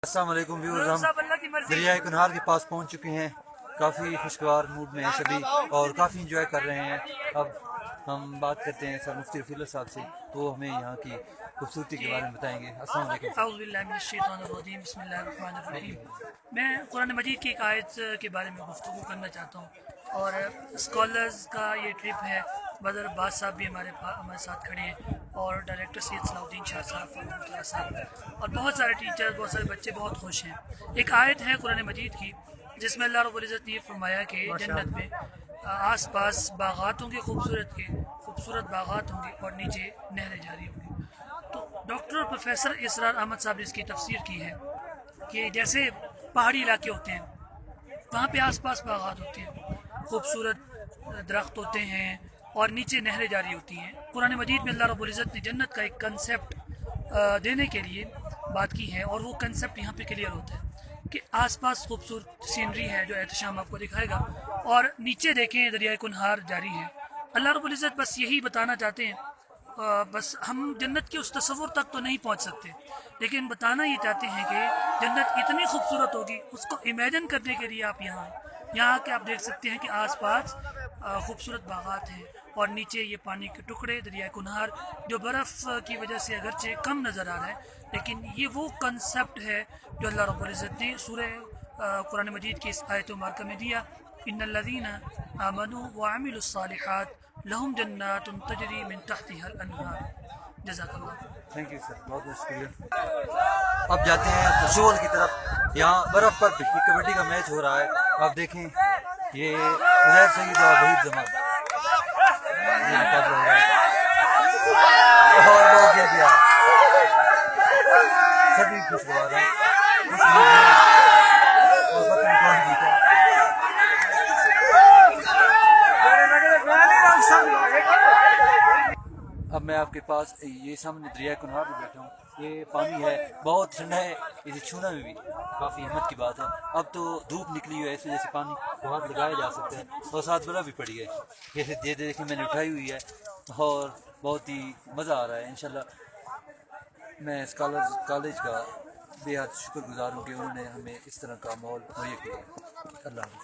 السلام علیکم ویورز، ہم دریائے کنہار کے پاس پہنچ چکے ہیں۔ کافی خوشگوار موڈ میں ہیں سبھی اور کافی انجوائے کر رہے ہیں۔ اب ہم بات کرتے ہیں سر مفتی رفیع اللہ صاحب سے، تو وہ ہمیں یہاں کی خوبصورتی کے بارے میں بتائیں گے۔ السلام علیکم۔ اعوذ باللہ من الشیطان الرجیم، بسم اللہ الرحمن الرحیم۔ میں قرآن مجید کی ایک آیت کے بارے میں گفتگو کرنا چاہتا ہوں، اور اسکالرز کا یہ ٹرپ ہے۔ بدر عباس صاحب بھی ہمارے ساتھ کھڑے ہیں، اور ڈائریکٹر سید صلاح الدین شاہ صاحب اور بہت سارے ٹیچر، بہت سارے بچے بہت خوش ہیں۔ ایک آیت ہے قرآن مجید کی جس میں اللہ رب العزت نے یہ فرمایا کہ جنت میں آس پاس باغات ہوں گے، خوبصورت باغات ہوں گے، اور نیچے نہریں جاری ہوں گی۔ تو ڈاکٹر اور پروفیسر اسرار احمد صاحب نے اس کی تفسیر کی ہے کہ جیسے پہاڑی علاقے ہوتے ہیں، وہاں پہ آس پاس باغات ہوتے ہیں، خوبصورت درخت ہوتے ہیں، اور نیچے نہریں جاری ہوتی ہیں۔ قرآن مجید میں اللہ رب العزت نے جنت کا ایک کنسیپٹ دینے کے لیے بات کی ہے، اور وہ کنسیپٹ یہاں پہ کلیئر ہوتا ہے کہ آس پاس خوبصورت سینری ہے جو احتشام آپ کو دکھائے گا، اور نیچے دیکھیں دریائے کنہار جاری ہے۔ اللہ رب العزت بس یہی بتانا چاہتے ہیں، بس ہم جنت کے اس تصور تک تو نہیں پہنچ سکتے، لیکن بتانا یہ چاہتے ہیں کہ جنت اتنی خوبصورت ہوگی، اس کو امیجن کرنے کے لیے آپ یہاں کے آپ دیکھ سکتے ہیں کہ آس پاس خوبصورت باغات ہیں، اور نیچے یہ پانی کے ٹکڑے دریائے کنہار جو برف کی وجہ سے اگرچہ کم نظر آ رہا ہے، لیکن یہ وہ کنسیپٹ ہے جو اللہ رب العزت نے سورہ قرآن مجید کی اس آیت مبارکہ میں دیا۔ ان الذین آمنوا وعملوا الصالحات لہم جنات تجری من تحتها الانہار۔ جزاک اللہ۔ تھینک یو سر، بہت بہت شکریہ۔ اب جاتے ہیں شول کی طرف۔ یہاں برف پر کبڈی کا میچ ہو رہا ہے، آپ دیکھیں یہ عزیر سعید اور وحید زمان یہ مقابلہ ہو رہا ہے، اور لوگ گر گیا، سبھی خوشگوار ہیں اس موڈ میں، اور وطن کون جیتا۔ اب میں آپ کے پاس یہ سامنے دریائے کنہار میں بیٹھا ہوں۔ یہ پانی ہے بہت ٹھنڈا ہے، اسے چھونا میں بھی کافی احمد کی بات ہے۔ اب تو دھوپ نکلی ہوئی ہے، اس وجہ سے پانی کو ہاتھ لگایا جا سکتا ہے، اور ساتھ برف بھی پڑی ہے، جیسے دیکھیں میں نے اٹھائی ہوئی ہے، اور بہت ہی مزہ آ رہا ہے۔ انشاءاللہ میں اسکالرز کالج کا بے حد شکر گزار ہوں کہ انہوں نے ہمیں اس طرح کا ماحول مہیا کیا۔ اللہ حافظ۔